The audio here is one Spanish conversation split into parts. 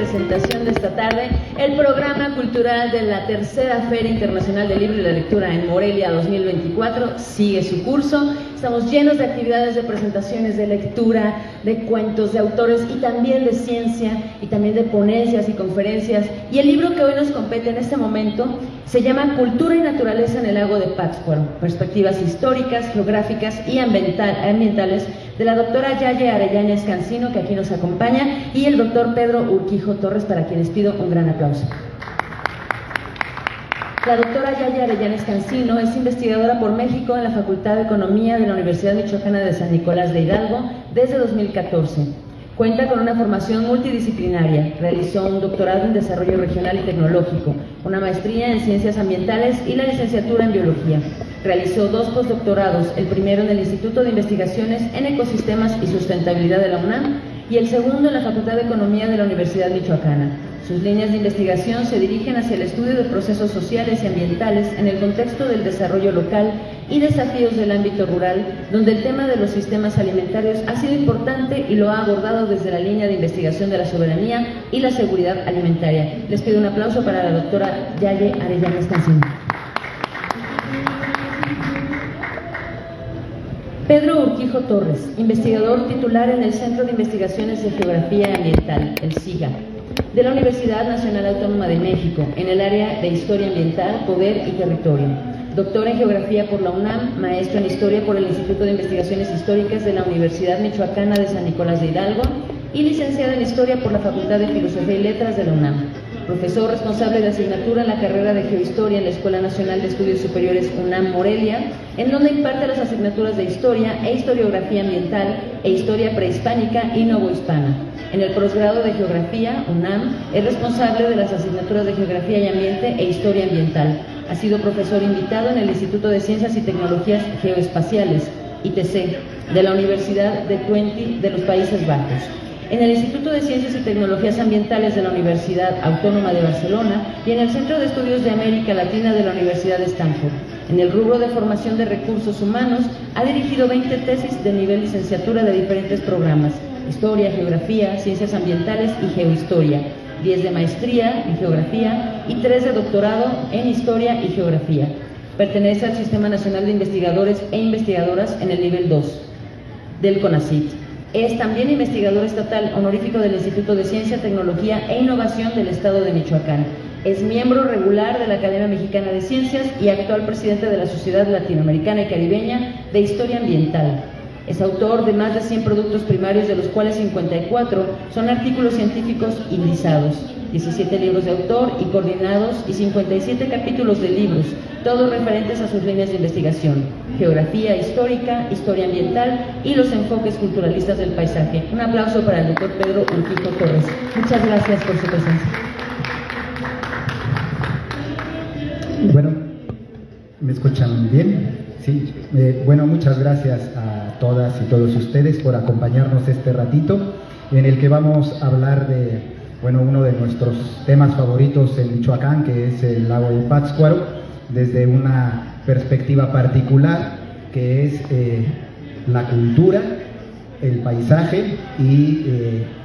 presentación de esta tarde, el programa cultural de la Tercera Feria Internacional del Libro y la Lectura en Morelia 2024 sigue su curso. Estamos llenos de actividades, de presentaciones, de lectura, de cuentos, de autores y también de ciencia y también de ponencias y conferencias. Y el libro que hoy nos compete en este momento se llama Cultura y Naturaleza en el Lago de Pátzcuaro, perspectivas históricas, geográficas y ambientales, de la doctora Yaye Arellanes Cancino, que aquí nos acompaña, y el doctor Pedro Urquijo Torres, para quienes pido un gran aplauso. La doctora Yaye Arellanes Cancino es investigadora por México en la Facultad de Economía de la Universidad Michoacana de San Nicolás de Hidalgo desde 2014. Cuenta con una formación multidisciplinaria, realizó un doctorado en Desarrollo Regional y Tecnológico, una maestría en Ciencias Ambientales y la licenciatura en Biología. Realizó 2 postdoctorados, el primero en el Instituto de Investigaciones en Ecosistemas y Sustentabilidad de la UNAM y el segundo en la Facultad de Economía de la Universidad Michoacana. Sus líneas de investigación se dirigen hacia el estudio de procesos sociales y ambientales en el contexto del desarrollo local y desafíos del ámbito rural, donde el tema de los sistemas alimentarios ha sido importante y lo ha abordado desde la línea de investigación de la soberanía y la seguridad alimentaria. Les pido un aplauso para la doctora Yaye Arellanes Cancino. Pedro Urquijo Torres, investigador titular en el Centro de Investigaciones de Geografía Ambiental, el CIGA, de la Universidad Nacional Autónoma de México, en el área de Historia Ambiental, Poder y Territorio. Doctor en Geografía por la UNAM, maestro en Historia por el Instituto de Investigaciones Históricas de la Universidad Michoacana de San Nicolás de Hidalgo y licenciado en Historia por la Facultad de Filosofía y Letras de la UNAM. Profesor responsable de asignatura en la carrera de Geohistoria en la Escuela Nacional de Estudios Superiores UNAM Morelia, en donde imparte las asignaturas de Historia e Historiografía Ambiental e Historia Prehispánica y Novohispana. En el posgrado de Geografía, UNAM, es responsable de las asignaturas de Geografía y Ambiente e Historia Ambiental. Ha sido profesor invitado en el Instituto de Ciencias y Tecnologías Geoespaciales, ITC, de la Universidad de Twente de los Países Bajos. En el Instituto de Ciencias y Tecnologías Ambientales de la Universidad Autónoma de Barcelona y en el Centro de Estudios de América Latina de la Universidad de Stanford. En el rubro de formación de recursos humanos, ha dirigido 20 tesis de nivel licenciatura de diferentes programas: Historia, Geografía, Ciencias Ambientales y Geohistoria, 10 de maestría en Geografía y 3 de doctorado en Historia y Geografía. Pertenece al Sistema Nacional de Investigadores e Investigadoras en el nivel 2 del CONACYT. Es también investigador estatal honorífico del Instituto de Ciencia, Tecnología e Innovación del Estado de Michoacán. Es miembro regular de la Academia Mexicana de Ciencias y actual presidente de la Sociedad Latinoamericana y Caribeña de Historia Ambiental. Es autor de más de 100 productos primarios, de los cuales 54 son artículos científicos indizados, 17 libros de autor y coordinados y 57 capítulos de libros, todos referentes a sus líneas de investigación: geografía histórica, historia ambiental y los enfoques culturalistas del paisaje. Un aplauso para el doctor Pedro Urquijo Torres. Muchas gracias por su presencia. Bueno, ¿me escuchan bien? Sí. Bueno, muchas gracias a todas y todos ustedes por acompañarnos este ratito en el que vamos a hablar de, bueno, uno de nuestros temas favoritos en Michoacán, que es el lago de Pátzcuaro, desde una perspectiva particular, que es la cultura, el paisaje y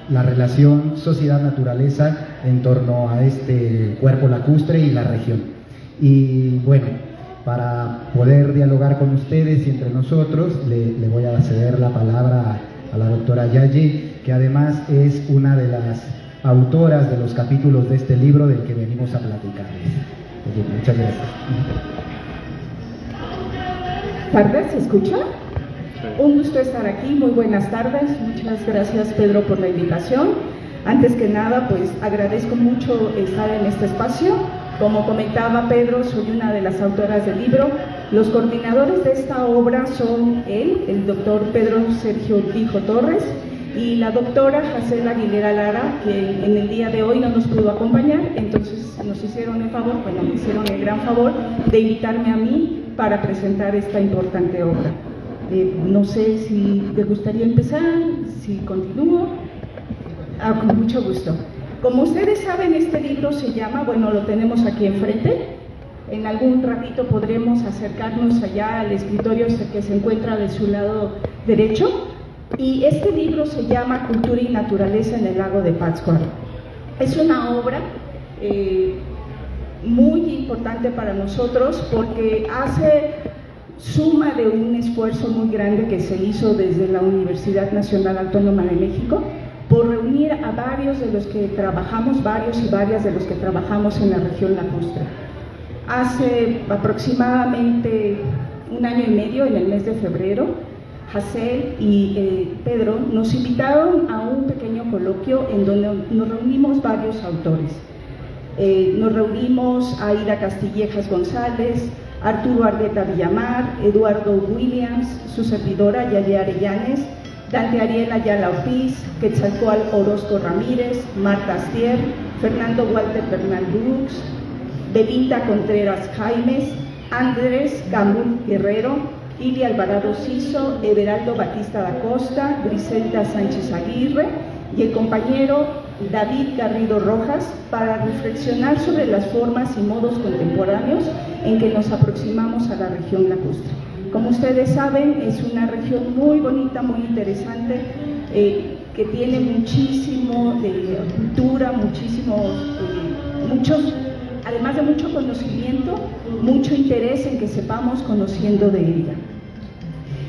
la relación sociedad-naturaleza en torno a este cuerpo lacustre y la región. Y bueno, para poder dialogar con ustedes y entre nosotros, le voy a ceder la palabra a la doctora Yaye, que además es una de las autoras de los capítulos de este libro del que venimos a platicarles. Muchas gracias. ¿Tardes? ¿Se escucha? Un gusto estar aquí, muy buenas tardes. Muchas gracias, Pedro, por la invitación. Antes que nada, pues agradezco mucho estar en este espacio. Como comentaba Pedro, soy una de las autoras del libro. Los coordinadores de esta obra son él, el doctor Pedro Sergio Urquijo Torres, y la doctora Jacela Aguilera Lara, que en el día de hoy no nos pudo acompañar, entonces nos hicieron el favor, bueno, me hicieron el gran favor de invitarme a mí para presentar esta importante obra. No sé si te gustaría empezar, si continúo. Con mucho gusto. Como ustedes saben, este libro se llama, bueno, lo tenemos aquí enfrente. En algún ratito podremos acercarnos allá al escritorio que se encuentra de su lado derecho. Y este libro se llama Cultura y Naturaleza en el Lago de Pátzcuaro. Es una obra muy importante para nosotros porque hace suma de un esfuerzo muy grande que se hizo desde la Universidad Nacional Autónoma de México por reunir a varios de los que trabajamos, varios y varias de los que trabajamos en la región lacustre. Hace aproximadamente un año y medio, en el mes de febrero, Hazel y Pedro nos invitaron a un pequeño coloquio en donde nos reunimos varios autores. Nos reunimos Aida Castillejas González, Arturo Argueta Villamar, Eduardo Williams, su servidora Yaya Arellanes, Dante Ariel Ayala Ortiz, Quetzalcóatl Orozco Ramírez, Marta Astier, Fernando Walter Bernal Brooks, Belinda Contreras Jaimes, Andrés Camul Guerrero, Ili Alvarado Ciso, Everaldo Batista da Costa, Griselda Sánchez Aguirre y el compañero David Garrido Rojas para reflexionar sobre las formas y modos contemporáneos en que nos aproximamos a la región lacustre. Como ustedes saben, es una región muy bonita, muy interesante, que tiene muchísimo de cultura, además de mucho conocimiento, mucho interés en que sepamos conociendo de ella.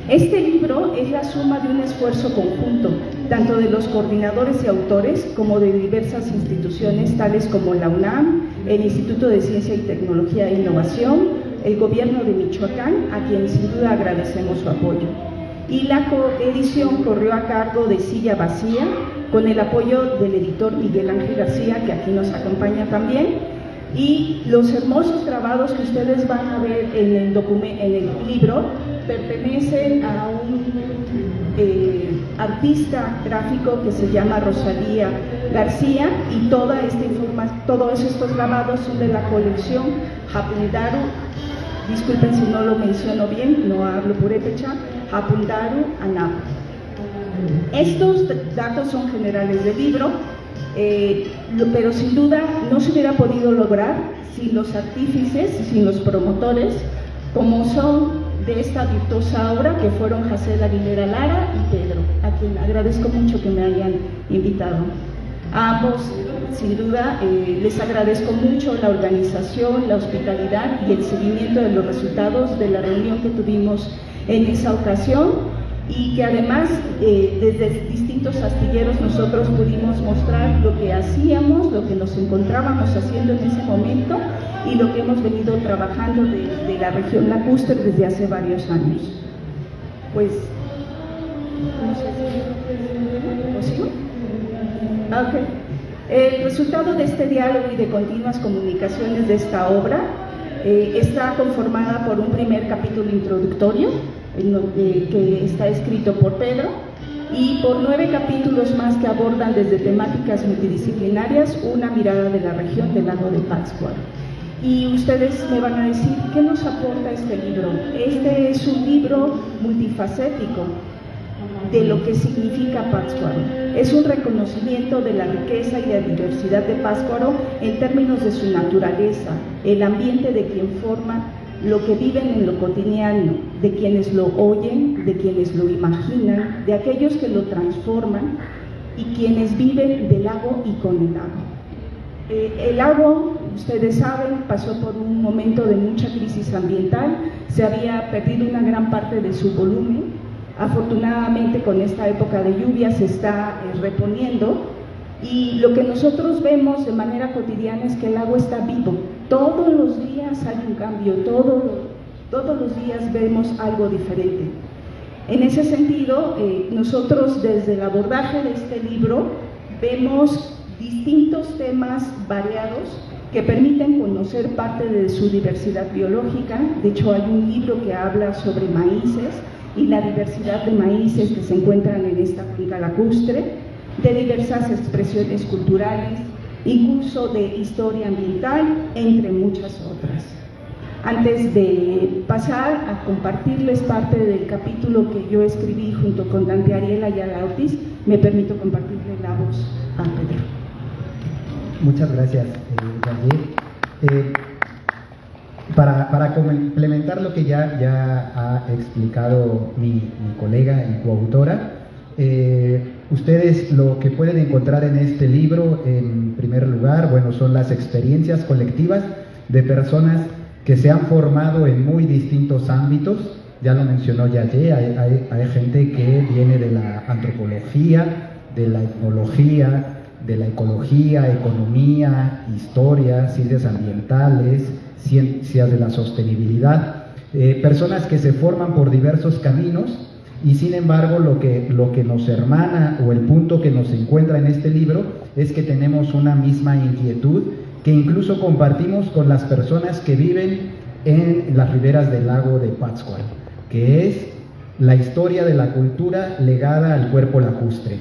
Este libro es la suma de un esfuerzo conjunto, tanto de los coordinadores y autores como de diversas instituciones tales como la UNAM, el Instituto de Ciencia y Tecnología e Innovación, el Gobierno de Michoacán, a quienes sin duda agradecemos su apoyo. Y la coedición corrió a cargo de Silla Vacía, con el apoyo del editor Miguel Ángel García, que aquí nos acompaña también, y los hermosos grabados que ustedes van a ver en el libro pertenecen a un artista gráfico que se llama Rosalía García, y todos estos grabados son de la colección Hapundaru, disculpen si no lo menciono bien, no hablo purépecha, Hapundaru Anap. Estos datos son generales del libro, pero sin duda no se hubiera podido lograr sin los artífices, sin los promotores, como son de esta virtuosa obra, que fueron Hazel Aguilera Lara y Pedro, a quien agradezco mucho que me hayan invitado. A ambos, sin duda, les agradezco mucho la organización, la hospitalidad y el seguimiento de los resultados de la reunión que tuvimos en esa ocasión, y que además desde distintos astilleros nosotros pudimos mostrar lo que hacíamos, lo que nos encontrábamos haciendo en ese momento y lo que hemos venido trabajando de la región lacustre desde hace varios años. Pues, no sé si ¿sigo? Okay. El resultado de este diálogo y de continuas comunicaciones de esta obra está conformada por un primer capítulo introductorio que está escrito por Pedro, y por 9 capítulos más que abordan desde temáticas multidisciplinarias una mirada de la región del lago de Pátzcuaro. Y ustedes me van a decir, ¿qué nos aporta este libro? Este es un libro multifacético de lo que significa Pátzcuaro. Es un reconocimiento de la riqueza y la diversidad de Pátzcuaro en términos de su naturaleza, el ambiente de quien forma, lo que viven en lo cotidiano, de quienes lo oyen, de quienes lo imaginan, de aquellos que lo transforman y quienes viven del lago y con el lago. El lago, ustedes saben, pasó por un momento de mucha crisis ambiental, se había perdido una gran parte de su volumen. Afortunadamente, con esta época de lluvia se está reponiendo, y lo que nosotros vemos de manera cotidiana es que el lago está vivo. Todos los días hay un cambio, todos los días vemos algo diferente. En ese sentido, nosotros desde el abordaje de este libro vemos distintos temas variados que permiten conocer parte de su diversidad biológica. De hecho, hay un libro que habla sobre maíces y la diversidad de maíces que se encuentran en esta cuenca lacustre, de diversas expresiones culturales, incluso de historia ambiental, entre muchas otras. Antes de pasar a compartirles parte del capítulo que yo escribí junto con Dante Ariel Ayala Ortiz, me permito compartirle la voz a Pedro. Muchas gracias, Gabriel. Para complementar lo que ya ha explicado mi colega y coautora, Ustedes lo que pueden encontrar en este libro, en primer lugar, bueno, son las experiencias colectivas de personas que se han formado en muy distintos ámbitos. Ya lo mencionó Yayé, hay gente que viene de la antropología, de la etnología, de la ecología, economía, historia, ciencias ambientales, ciencias de la sostenibilidad, personas que se forman por diversos caminos. Y sin embargo, lo que nos hermana, o el punto que nos encuentra en este libro, es que tenemos una misma inquietud que incluso compartimos con las personas que viven en las riberas del lago de Pátzcuaro, que es la historia de la cultura legada al cuerpo lacustre.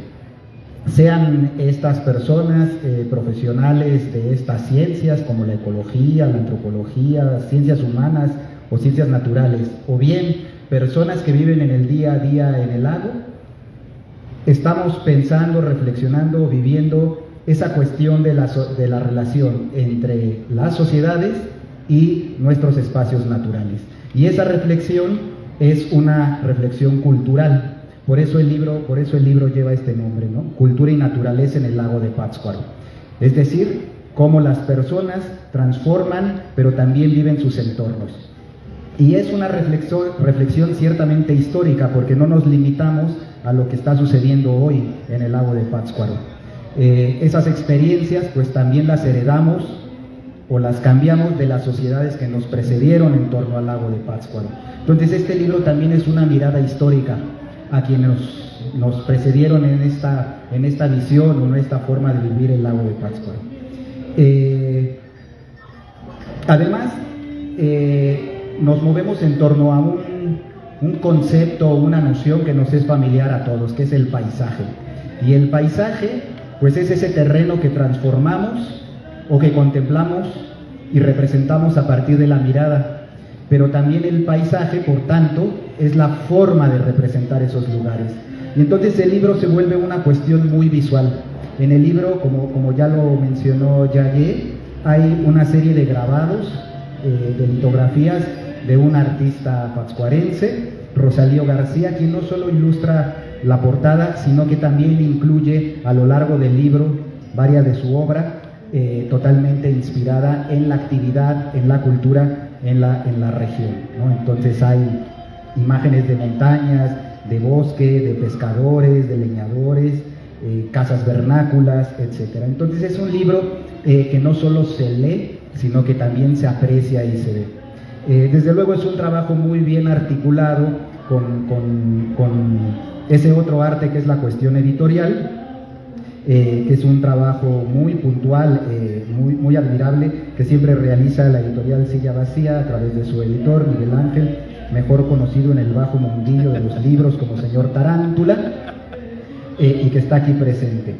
Sean estas personas profesionales de estas ciencias, como la ecología, la antropología, ciencias humanas o ciencias naturales, o bien personas que viven en el día a día en el lago, estamos pensando, reflexionando, viviendo esa cuestión de la relación entre las sociedades y nuestros espacios naturales. Y esa reflexión es una reflexión cultural. Por eso el libro lleva este nombre, ¿no? Cultura y naturaleza en el lago de Pátzcuaro. Es decir, cómo las personas transforman, pero también viven sus entornos. Y es una reflexión ciertamente histórica, porque no nos limitamos a lo que está sucediendo hoy en el lago de Pátzcuaro. Esas experiencias pues también las heredamos o las cambiamos de las sociedades que nos precedieron en torno al lago de Pátzcuaro. Entonces este libro también es una mirada histórica a quienes nos precedieron en esta visión o en esta forma de vivir el lago de Pátzcuaro. Además, nos movemos en torno a un concepto, una noción que nos es familiar a todos, que es el paisaje. Y el paisaje, pues es ese terreno que transformamos o que contemplamos y representamos a partir de la mirada. Pero también el paisaje, por tanto, es la forma de representar esos lugares. Y entonces el libro se vuelve una cuestión muy visual. En el libro, como ya lo mencionó Yayé, hay una serie de grabados, de litografías de un artista pátzcuarense, Rosalío García, quien no solo ilustra la portada, sino que también incluye a lo largo del libro varias de su obra, totalmente inspirada en la actividad, en la cultura, en la región, ¿no? Entonces hay imágenes de montañas, de bosque, de pescadores, de leñadores, casas vernáculas, etc. Entonces es un libro que no solo se lee, sino que también se aprecia y se ve. Desde luego es un trabajo muy bien articulado con ese otro arte que es la cuestión editorial, que es un trabajo muy puntual, muy admirable, que siempre realiza la editorial Silla Vacía a través de su editor, Miguel Ángel, mejor conocido en el bajo mundillo de los libros como señor Tarántula, y que está aquí presente.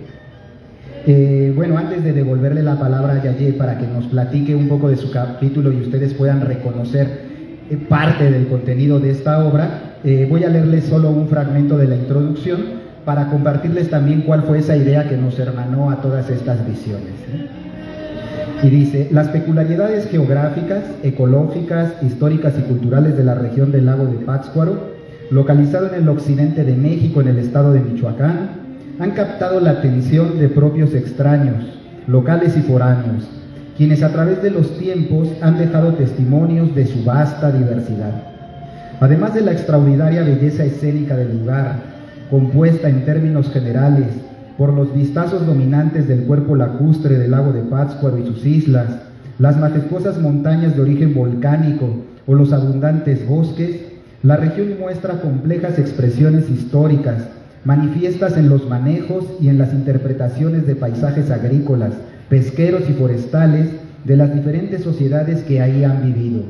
Bueno, antes de devolverle la palabra a Yayé para que nos platique un poco de su capítulo y ustedes puedan reconocer parte del contenido de esta obra, voy a leerles solo un fragmento de la introducción para compartirles también cuál fue esa idea que nos hermanó a todas estas visiones. Y dice: las peculiaridades geográficas, ecológicas, históricas y culturales de la región del lago de Pátzcuaro, localizado en el occidente de México, en el estado de Michoacán, han captado la atención de propios extraños, locales y foráneos, quienes a través de los tiempos han dejado testimonios de su vasta diversidad. Además de la extraordinaria belleza escénica del lugar, compuesta en términos generales por los vistazos dominantes del cuerpo lacustre del lago de Pátzcuaro y sus islas, las majestuosas montañas de origen volcánico o los abundantes bosques, la región muestra complejas expresiones históricas, manifiestas en los manejos y en las interpretaciones de paisajes agrícolas, pesqueros y forestales de las diferentes sociedades que ahí han vivido.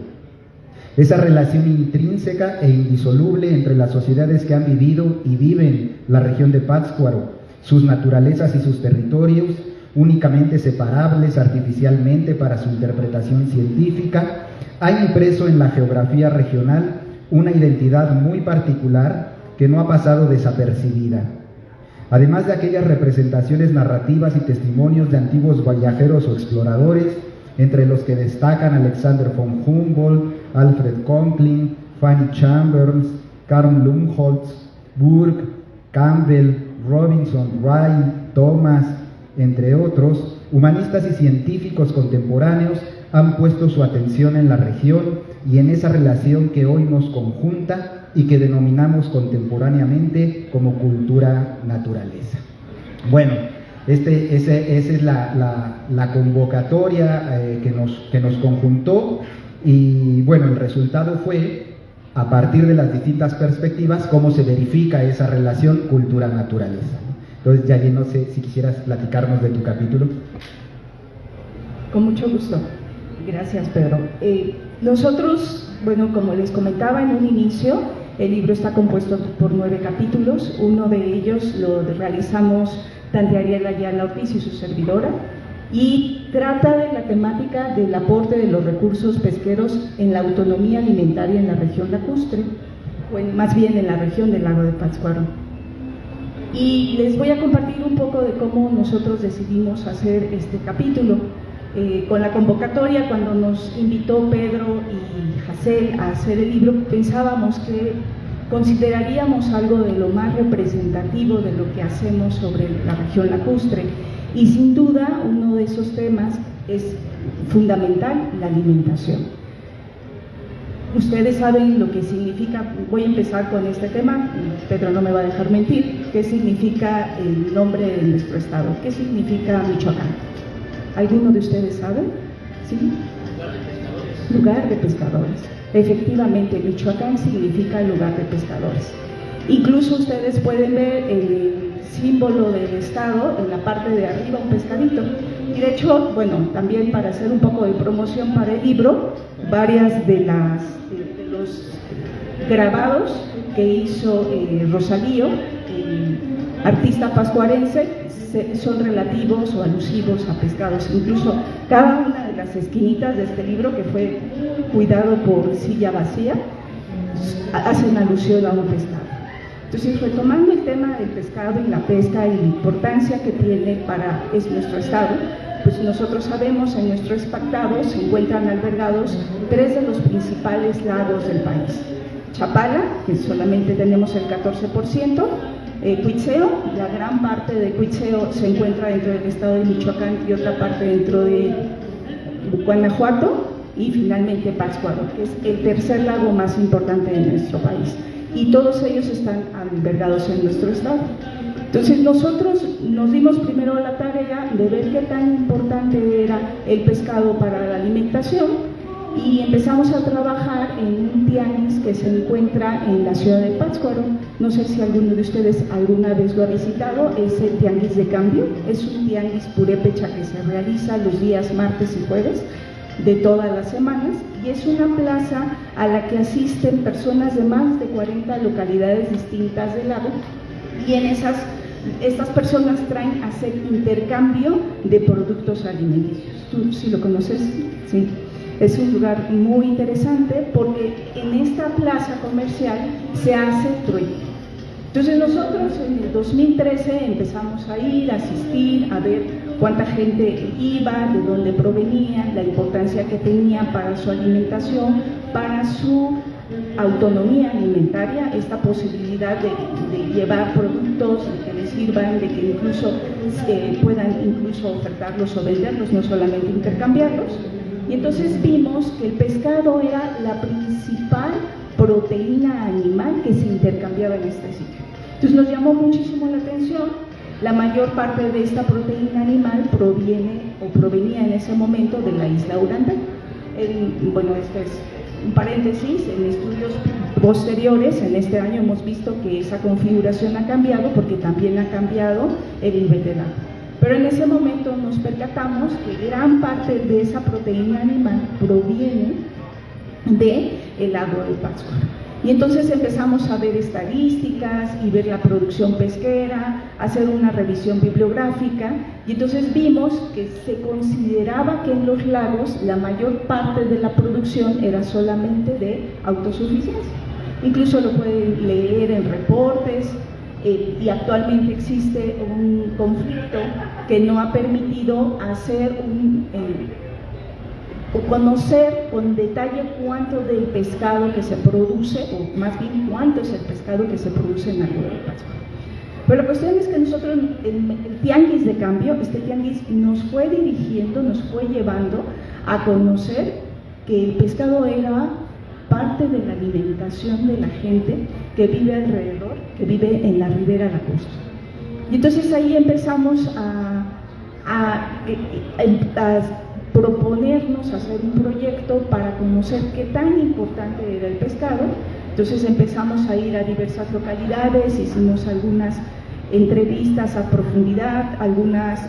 Esa relación intrínseca e indisoluble entre las sociedades que han vivido y viven la región de Pátzcuaro, sus naturalezas y sus territorios, únicamente separables artificialmente para su interpretación científica, ha impreso en la geografía regional una identidad muy particular que no ha pasado desapercibida. Además de aquellas representaciones narrativas y testimonios de antiguos viajeros o exploradores, entre los que destacan Alexander von Humboldt, Alfred Conkling, Fanny Chambers, Karl Lumholtz, Burke, Campbell, Robinson, Wright, Thomas, entre otros, humanistas y científicos contemporáneos han puesto su atención en la región y en esa relación que hoy nos conjunta y que denominamos contemporáneamente como cultura-naturaleza. Bueno, esa es la convocatoria que nos conjuntó, y bueno, el resultado fue, a partir de las distintas perspectivas, cómo se verifica esa relación cultura-naturaleza. Entonces, Yaye, no sé si quisieras platicarnos de tu capítulo. Con mucho gusto. Gracias, Pedro. Nosotros, bueno, como les comentaba en un inicio, el libro está compuesto por 9 capítulos. Uno de ellos lo realizamos Dante Ariel Ayala Ortiz y su servidora, y trata de la temática del aporte de los recursos pesqueros en la autonomía alimentaria en la región lacustre, o más bien en la región del lago de Pátzcuaro. Y les voy a compartir un poco de cómo nosotros decidimos hacer este capítulo. Con la convocatoria, cuando nos invitó Pedro y Jacel a hacer el libro, pensábamos que consideraríamos algo de lo más representativo de lo que hacemos sobre la región lacustre, y sin duda uno de esos temas es fundamental, la alimentación. Ustedes saben lo que significa, voy a empezar con este tema, Pedro no me va a dejar mentir, qué significa el nombre de nuestro estado, qué significa Michoacán. ¿Alguno de ustedes sabe? ¿Sí? Lugar de pescadores. Efectivamente, Michoacán significa lugar de pescadores. Incluso ustedes pueden ver el símbolo del estado en la parte de arriba, un pescadito. Y de hecho, bueno, también para hacer un poco de promoción para el libro, varias de los grabados que hizo Rosalío, artista pascuarense, son relativos o alusivos a pescados. Incluso cada una de las esquinitas de este libro, que fue cuidado por Silla Vacía, hacen alusión a un pescado. Entonces, retomando el tema del pescado y la pesca y la importancia que tiene para nuestro estado, pues nosotros sabemos, en nuestro estado se encuentran albergados 3 de los principales lagos del país. Chapala, que solamente tenemos el 14%, Cuitzeo, la gran parte de Cuitzeo se encuentra dentro del estado de Michoacán y otra parte dentro de Guanajuato, y finalmente Pátzcuaro, que es el tercer lago más importante de nuestro país, y todos ellos están albergados en nuestro estado. Entonces nosotros nos dimos primero la tarea de ver qué tan importante era el pescado para la alimentación, y empezamos a trabajar en un tianguis que se encuentra en la ciudad de Pátzcuaro. No sé si alguno de ustedes alguna vez lo ha visitado, es el Tianguis de Cambio. Es un tianguis purépecha que se realiza los días martes y jueves de todas las semanas, y es una plaza a la que asisten personas de más de 40 localidades distintas del lago, y en estas personas traen a hacer intercambio de productos alimenticios. ¿Tú sí lo conoces? Sí. Es un lugar muy interesante porque en esta plaza comercial se hace trueque. Entonces nosotros en el 2013 empezamos a ir, a asistir, a ver cuánta gente iba, de dónde provenía, la importancia que tenía para su alimentación, para su autonomía alimentaria, esta posibilidad de llevar productos, de que les sirvan, de que incluso puedan incluso ofertarlos o venderlos, no solamente intercambiarlos. Y entonces vimos que el pescado era la principal proteína animal que se intercambiaba en este sitio. Entonces nos llamó muchísimo la atención. La mayor parte de esta proteína animal provenía en ese momento de la isla Urantay. Bueno, este es un paréntesis, en estudios posteriores, en este año hemos visto que esa configuración ha cambiado porque también ha cambiado el nivel del agua. Pero en ese momento nos percatamos que gran parte de esa proteína animal proviene del lago de Pátzcuaro. Y entonces empezamos a ver estadísticas y ver la producción pesquera, hacer una revisión bibliográfica, y entonces vimos que se consideraba que en los lagos la mayor parte de la producción era solamente de autosuficiencia. Incluso lo pueden leer en reportes. Y actualmente existe un conflicto que no ha permitido hacer o conocer con detalle cuánto del pescado que se produce, o más bien cuánto es el pescado que se produce en el lago de Pátzcuaro. Pero la cuestión es que nosotros, el tianguis de cambio, este tianguis nos fue dirigiendo, nos fue llevando a conocer que el pescado era parte de la alimentación de la gente que vive alrededor, que vive en la ribera lacustre. Y entonces ahí empezamos a proponernos hacer un proyecto para conocer qué tan importante era el pescado. Entonces empezamos a ir a diversas localidades, hicimos algunas entrevistas a profundidad, algunos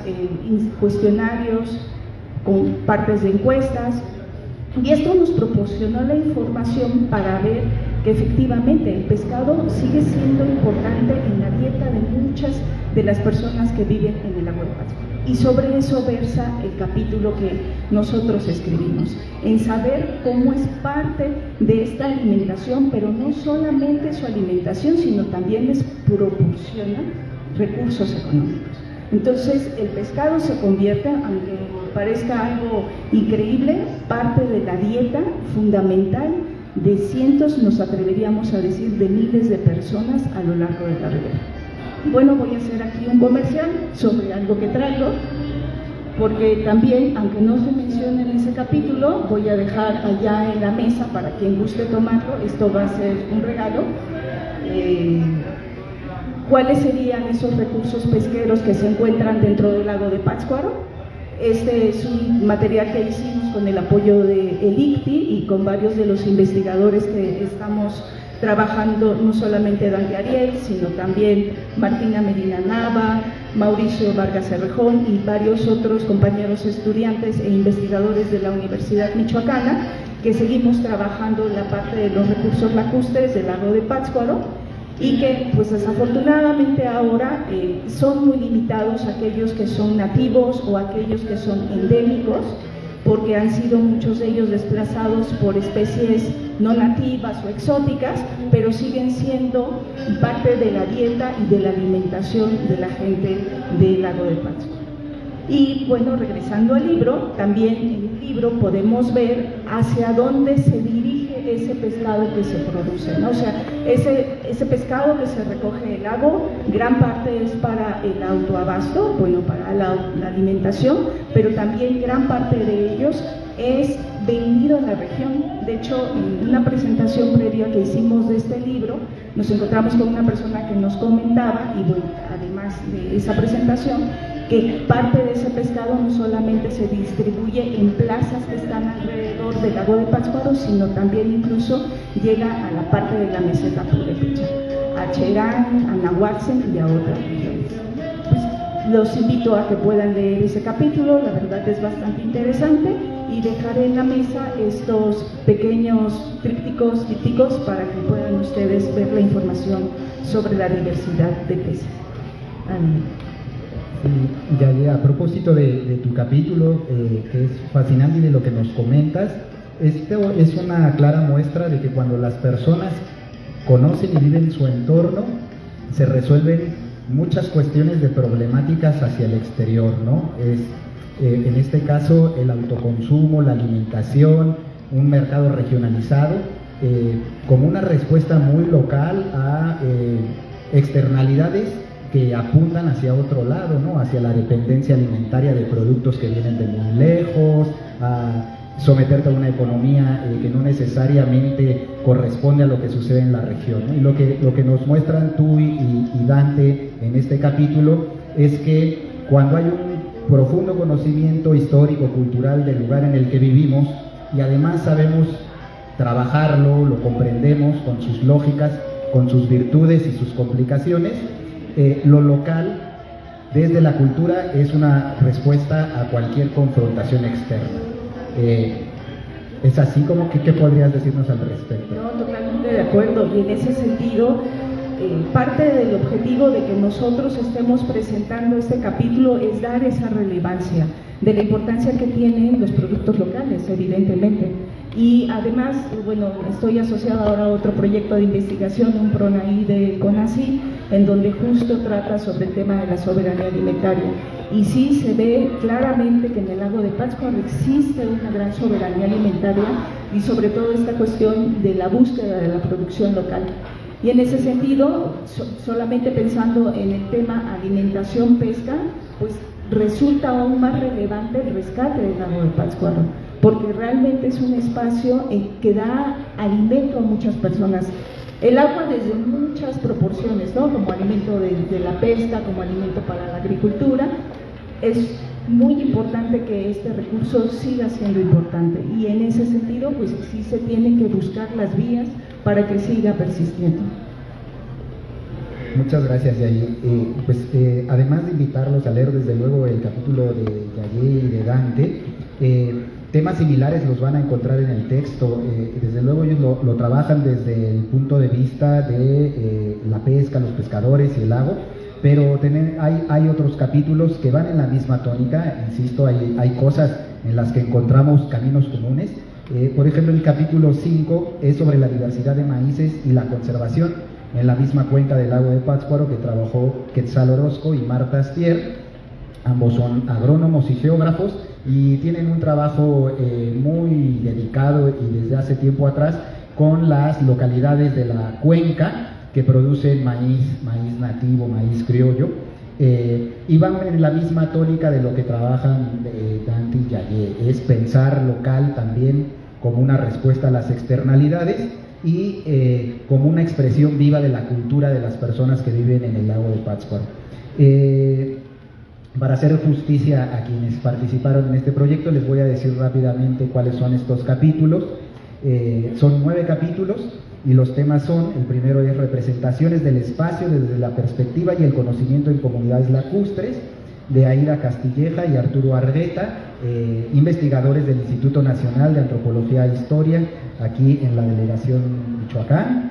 cuestionarios con partes de encuestas, y esto nos proporcionó la información para ver que efectivamente el pescado sigue siendo importante en la dieta de muchas de las personas que viven en el lago de Pátzcuaro. Y sobre eso versa el capítulo que nosotros escribimos, en saber cómo es parte de esta alimentación, pero no solamente su alimentación, sino también les proporciona recursos económicos. Entonces el pescado se convierte, aunque parezca algo increíble, parte de la dieta fundamental de cientos, nos atreveríamos a decir, de miles de personas a lo largo de la ribera. Bueno, voy a hacer aquí un comercial sobre algo que traigo, porque también, aunque no se mencione en ese capítulo, voy a dejar allá en la mesa para quien guste tomarlo. Esto va a ser un regalo. ¿Cuáles serían esos recursos pesqueros que se encuentran dentro del lago de Pátzcuaro? Este es un material que hicimos con el apoyo del ICTI y con varios de los investigadores que estamos trabajando, no solamente Dante Ariel, sino también Martina Medina Nava, Mauricio Vargas Cerrejón y varios otros compañeros estudiantes e investigadores de la Universidad Michoacana, que seguimos trabajando en la parte de los recursos lacustres del lago de Pátzcuaro, y que pues desafortunadamente ahora son muy limitados aquellos que son nativos o aquellos que son endémicos, porque han sido muchos de ellos desplazados por especies no nativas o exóticas, pero siguen siendo parte de la dieta y de la alimentación de la gente del lago de Pátzcuaro. Y bueno, regresando al libro, también en el libro podemos ver hacia dónde se dirige ese pescado que se produce, ¿no? O sea, ese pescado que se recoge del lago, gran parte es para el autoabasto, bueno, para la alimentación, pero también gran parte de ellos es vendido en la región. De hecho, en una presentación previa que hicimos de este libro, nos encontramos con una persona que nos comentaba, y bueno, además de esa presentación, que parte de ese pescado no solamente se distribuye en plazas que están alrededor del lago de Pátzcuaro, sino también incluso llega a la parte de la meseta purépecha, a Cherán, a Nahuatzen y a otras regiones. Pues, los invito a que puedan leer ese capítulo, la verdad es bastante interesante, y dejaré en la mesa estos pequeños trípticos para que puedan ustedes ver la información sobre la diversidad de peces. Ya, a propósito de tu capítulo, que es fascinante, y de lo que nos comentas, esto es una clara muestra de que cuando las personas conocen y viven su entorno, se resuelven muchas cuestiones de problemáticas hacia el exterior, ¿no? En este caso, el autoconsumo, la alimentación, un mercado regionalizado, como una respuesta muy local a externalidades que apuntan hacia otro lado, ¿no? Hacia la dependencia alimentaria de productos que vienen de muy lejos, a someterte a una economía que no necesariamente corresponde a lo que sucede en la región, ¿no? Y lo que nos muestran tú y Dante en este capítulo es que cuando hay un profundo conocimiento histórico, cultural del lugar en el que vivimos, y además sabemos trabajarlo, lo comprendemos con sus lógicas, con sus virtudes y sus complicaciones, lo local, desde la cultura, es una respuesta a cualquier confrontación externa. ¿Es así? Como que, ¿qué podrías decirnos al respecto? No, totalmente de acuerdo, y en ese sentido, parte del objetivo de que nosotros estemos presentando este capítulo es dar esa relevancia de la importancia que tienen los productos locales, evidentemente. Y además, bueno, estoy asociada ahora a otro proyecto de investigación, un PRONAI de CONACYT, en donde justo trata sobre el tema de la soberanía alimentaria. Y sí se ve claramente que en el lago de Pátzcuaro existe una gran soberanía alimentaria, y sobre todo esta cuestión de la búsqueda de la producción local. Y en ese sentido, solamente pensando en el tema alimentación-pesca, pues resulta aún más relevante el rescate del lago de Pátzcuaro, porque realmente es un espacio que da alimento a muchas personas. El agua desde muchas proporciones, ¿no? Como alimento de la pesca, como alimento para la agricultura, es muy importante que este recurso siga siendo importante, y en ese sentido pues sí se tienen que buscar las vías para que siga persistiendo. Muchas gracias, Yair. Además de invitarlos a leer desde luego el capítulo de Yair y de Dante, temas similares los van a encontrar en el texto. Desde luego ellos lo trabajan desde el punto de vista de la pesca, los pescadores y el lago, pero hay otros capítulos que van en la misma tónica. Insisto, hay cosas en las que encontramos caminos comunes. Por ejemplo, el capítulo 5 es sobre la diversidad de maíces y la conservación en la misma cuenca del lago de Pátzcuaro, que trabajó Quetzal Orozco y Marta Astier. Ambos son agrónomos y geógrafos y tienen un trabajo muy dedicado y desde hace tiempo atrás con las localidades de la cuenca que producen maíz nativo, maíz criollo, y van en la misma tónica de lo que trabajan Dante y Yair, es pensar local también como una respuesta a las externalidades y como una expresión viva de la cultura de las personas que viven en el lago de Pátzcuaro. Para hacer justicia a quienes participaron en este proyecto, les voy a decir rápidamente cuáles son estos capítulos. Son 9 capítulos y los temas son: el primero es representaciones del espacio desde la perspectiva y el conocimiento en comunidades lacustres, de Aida Castilleja y Arturo Argueta, investigadores del Instituto Nacional de Antropología e Historia, aquí en la delegación Michoacán.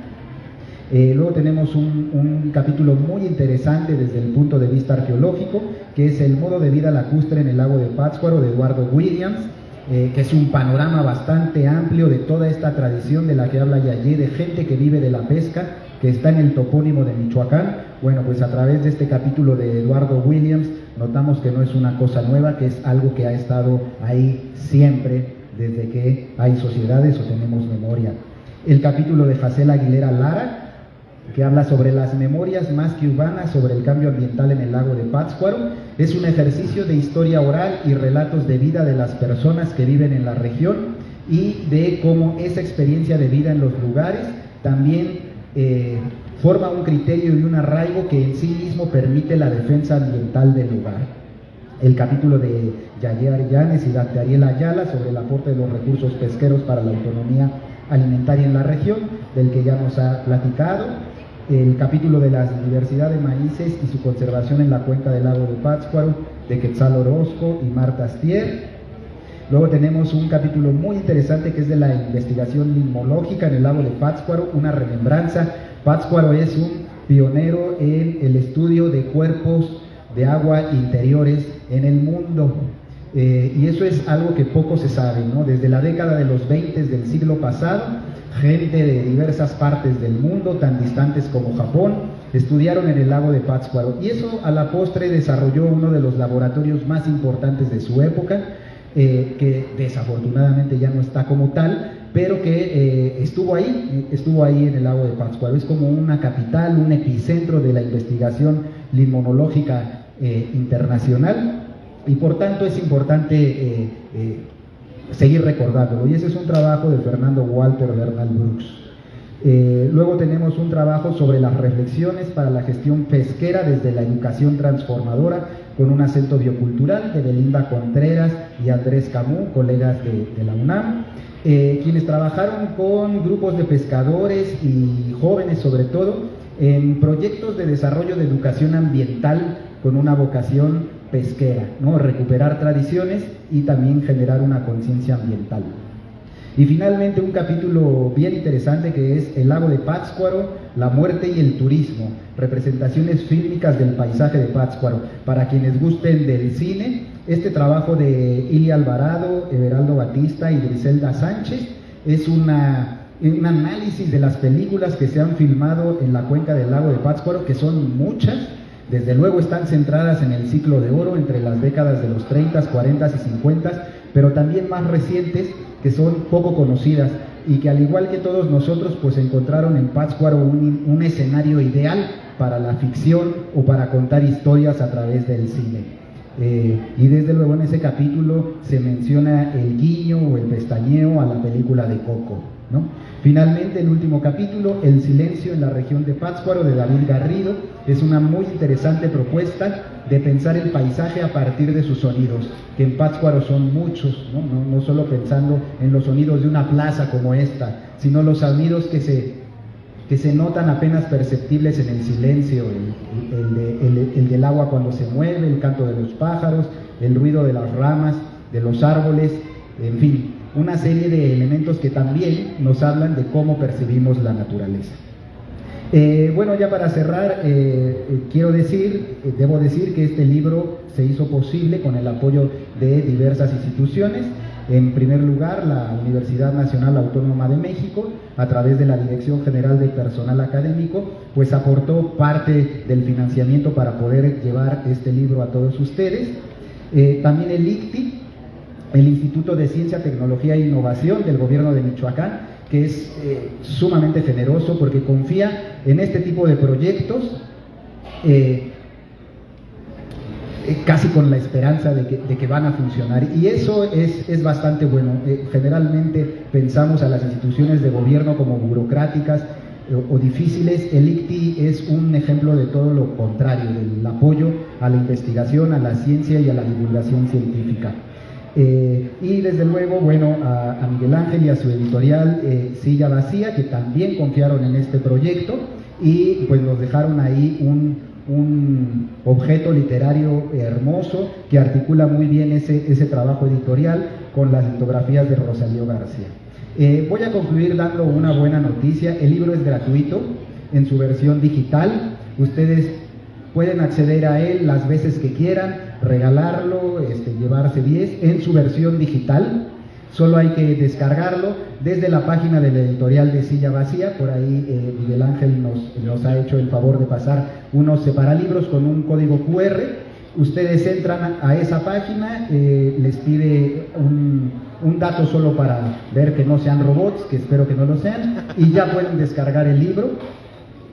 Luego tenemos un capítulo muy interesante desde el punto de vista arqueológico, que es el modo de vida lacustre en el lago de Pátzcuaro, de Eduardo Williams, que es un panorama bastante amplio de toda esta tradición de la que habla Yair, de gente que vive de la pesca, que está en el topónimo de Michoacán. Bueno, pues a través de este capítulo de Eduardo Williams notamos que no es una cosa nueva, que es algo que ha estado ahí siempre desde que hay sociedades o tenemos memoria. El capítulo de Facel Aguilera Lara, que habla sobre las memorias más que urbanas sobre el cambio ambiental en el lago de Pátzcuaro, es un ejercicio de historia oral y relatos de vida de las personas que viven en la región y de cómo esa experiencia de vida en los lugares también forma un criterio y un arraigo que en sí mismo permite la defensa ambiental del lugar. El capítulo de Yair Arellanes y Dante Ariel Ayala sobre el aporte de los recursos pesqueros para la autonomía alimentaria en la región, del que ya nos ha platicado. El capítulo de la diversidad de maíces y su conservación en la cuenca del lago de Pátzcuaro, de Quetzal Orozco y Marta Astier. Luego tenemos un capítulo muy interesante que es de la investigación limnológica en el lago de Pátzcuaro, una remembranza. Pátzcuaro es un pionero en el estudio de cuerpos de agua interiores en el mundo. Y eso es algo que poco se sabe, ¿no? Desde la década de los 20 del siglo pasado, gente de diversas partes del mundo, tan distantes como Japón, estudiaron en el lago de Pátzcuaro. Y eso a la postre desarrolló uno de los laboratorios más importantes de su época, que desafortunadamente ya no está como tal, pero que estuvo ahí en el lago de Pátzcuaro. Es como una capital, un epicentro de la investigación limnológica internacional. Y por tanto es importante seguir recordándolo, y ese es un trabajo de Fernando Walter Bernal Brooks. Luego tenemos un trabajo sobre las reflexiones para la gestión pesquera desde la educación transformadora, con un acento biocultural, de Belinda Contreras y Andrés Camus, colegas de la UNAM, quienes trabajaron con grupos de pescadores y jóvenes sobre todo en proyectos de desarrollo de educación ambiental con una vocación pesquera, ¿no? Recuperar tradiciones y también generar una conciencia ambiental. Y finalmente un capítulo bien interesante que es el lago de Pátzcuaro, la muerte y el turismo, representaciones fílmicas del paisaje de Pátzcuaro. Para quienes gusten del cine, este trabajo de Ilia Alvarado, Everaldo Batista y Griselda Sánchez es un análisis de las películas que se han filmado en la cuenca del lago de Pátzcuaro, que son muchas. Desde luego están centradas en el ciclo de oro entre las décadas de los 30, 40 y 50, pero también más recientes que son poco conocidas, y que al igual que todos nosotros pues encontraron en Pátzcuaro un escenario ideal para la ficción o para contar historias a través del cine. Y desde luego en ese capítulo se menciona el guiño o el pestañeo a la película de Coco, ¿no? Finalmente, el último capítulo, El silencio en la región de Pátzcuaro, de David Garrido, es una muy interesante propuesta de pensar el paisaje a partir de sus sonidos, que en Pátzcuaro son muchos, no solo pensando en los sonidos de una plaza como esta, sino los sonidos que se notan apenas perceptibles en el silencio, el del agua cuando se mueve, el canto de los pájaros, el ruido de las ramas, de los árboles, en fin, una serie de elementos que también nos hablan de cómo percibimos la naturaleza. Bueno, ya para cerrar, debo decir que este libro se hizo posible con el apoyo de diversas instituciones. En primer lugar, la Universidad Nacional Autónoma de México, a través de la Dirección General de Personal Académico, pues aportó parte del financiamiento para poder llevar este libro a todos ustedes. También el ICTI, el Instituto de Ciencia, Tecnología e Innovación del Gobierno de Michoacán, que es sumamente generoso porque confía en este tipo de proyectos, casi con la esperanza de que van a funcionar, y eso es bastante bueno. Generalmente pensamos a las instituciones de gobierno como burocráticas o difíciles. El ICTI es un ejemplo de todo lo contrario, del apoyo a la investigación, a la ciencia y a la divulgación científica. Y desde luego, bueno, a Miguel Ángel y a su editorial Silla Vacía, que también confiaron en este proyecto y pues nos dejaron ahí un objeto literario hermoso que articula muy bien ese trabajo editorial con las litografías de Rosalío García. Voy a concluir dando una buena noticia. El libro es gratuito en su versión digital. Ustedes pueden acceder a él las veces que quieran, regalarlo, llevarse 10 en su versión digital. Solo hay que descargarlo desde la página de la editorial de Silla Vacía. Por ahí Miguel Ángel nos ha hecho el favor de pasar unos separalibros con un código QR. Ustedes entran a esa página, les pide un dato solo para ver que no sean robots, que espero que no lo sean, y ya pueden descargar el libro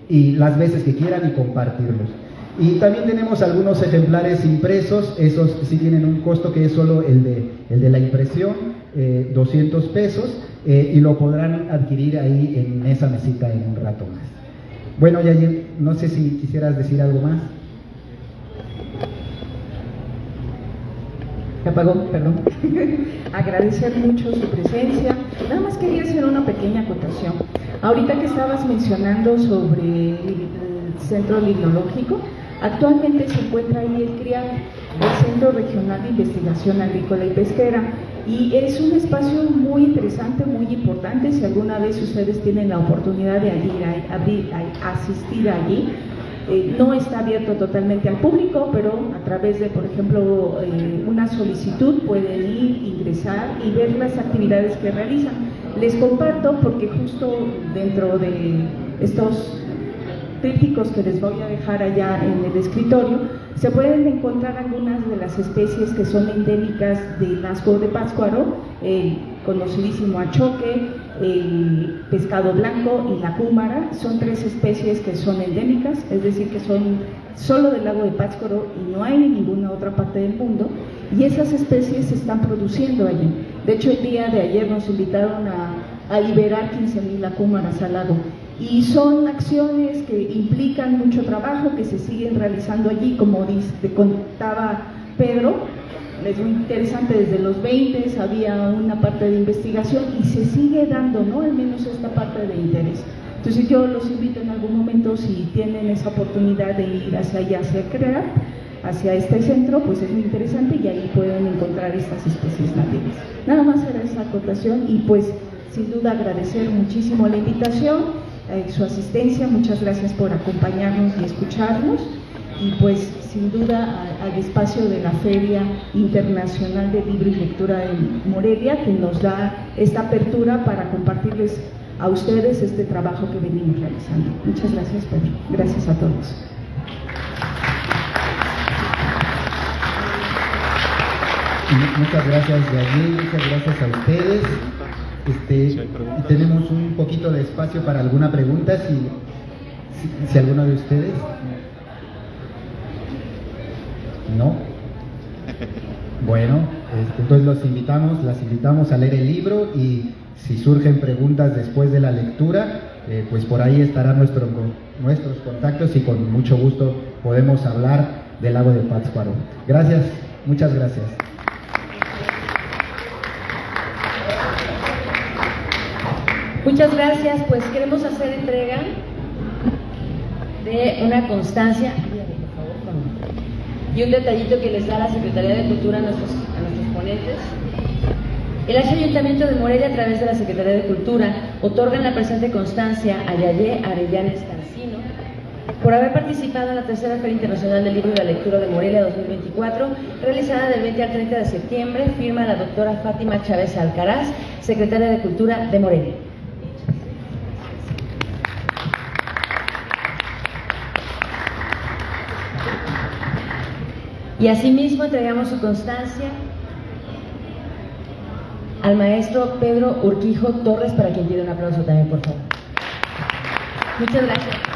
y las veces que quieran y compartirlos. Y también tenemos algunos ejemplares impresos. Esos sí tienen un costo que es solo el de la impresión, 200 pesos, y lo podrán adquirir ahí en esa mesita en un rato más. Bueno, Yair, no sé si quisieras decir algo más. Me apagó, perdón. Agradecer mucho su presencia. Nada más quería hacer una pequeña acotación. Ahorita que estabas mencionando sobre el Centro Limnológico, actualmente se encuentra ahí el CRIAP, el Centro Regional de Investigación Agrícola y Pesquera, y es un espacio muy interesante, muy importante. Si alguna vez ustedes tienen la oportunidad de asistir allí, no está abierto totalmente al público, pero a través de, por ejemplo, una solicitud pueden ir, ingresar y ver las actividades que realizan. Les comparto porque justo dentro de estos trípticos que les voy a dejar allá en el escritorio, se pueden encontrar algunas de las especies que son endémicas del Nazco de Pátzcuaro, el conocidísimo achoque, el pescado blanco y la cúmara. Son 3 especies que son endémicas, es decir, que son solo del lago de Pátzcuaro y no hay en ninguna otra parte del mundo, y esas especies se están produciendo allí. De hecho, el día de ayer nos invitaron a liberar 15,000 acúmaras al lago. Y son acciones que implican mucho trabajo, que se siguen realizando allí, como te contaba Pedro. Es muy interesante, desde los 20 había una parte de investigación y se sigue dando, ¿no?, al menos esta parte de interés. Entonces yo los invito en algún momento, si tienen esa oportunidad de ir hacia allá, hacia este centro, pues es muy interesante y ahí pueden encontrar estas especies nativas. Nada más era esa acotación y pues sin duda agradecer muchísimo la invitación, su asistencia. Muchas gracias por acompañarnos y escucharnos, y pues sin duda al espacio de la Feria Internacional de Libro y Lectura en Morelia, que nos da esta apertura para compartirles a ustedes este trabajo que venimos realizando. Muchas gracias, Pedro. Gracias a todos. Muchas gracias, Yair, muchas gracias a ustedes. y tenemos un poquito de espacio para alguna pregunta, si alguno de ustedes. ¿No? Bueno, entonces las invitamos a leer el libro, y si surgen preguntas después de la lectura, pues por ahí estarán nuestros contactos, y con mucho gusto podemos hablar del lago de Pátzcuaro. Gracias, muchas gracias. Muchas gracias, pues queremos hacer entrega de una constancia y un detallito que les da la Secretaría de Cultura a nuestros ponentes. El Ayuntamiento de Morelia, a través de la Secretaría de Cultura, otorgan la presente constancia a Yayé Arellana Estancino por haber participado en la tercera Feria Internacional del Libro y la Lectura de Morelia 2024, realizada del 20 al 30 de septiembre. Firma la doctora Fátima Chávez Alcaraz, Secretaria de Cultura de Morelia. Y asimismo entregamos su constancia al maestro Pedro Urquijo Torres, para quien pida un aplauso también, por favor. Muchas gracias.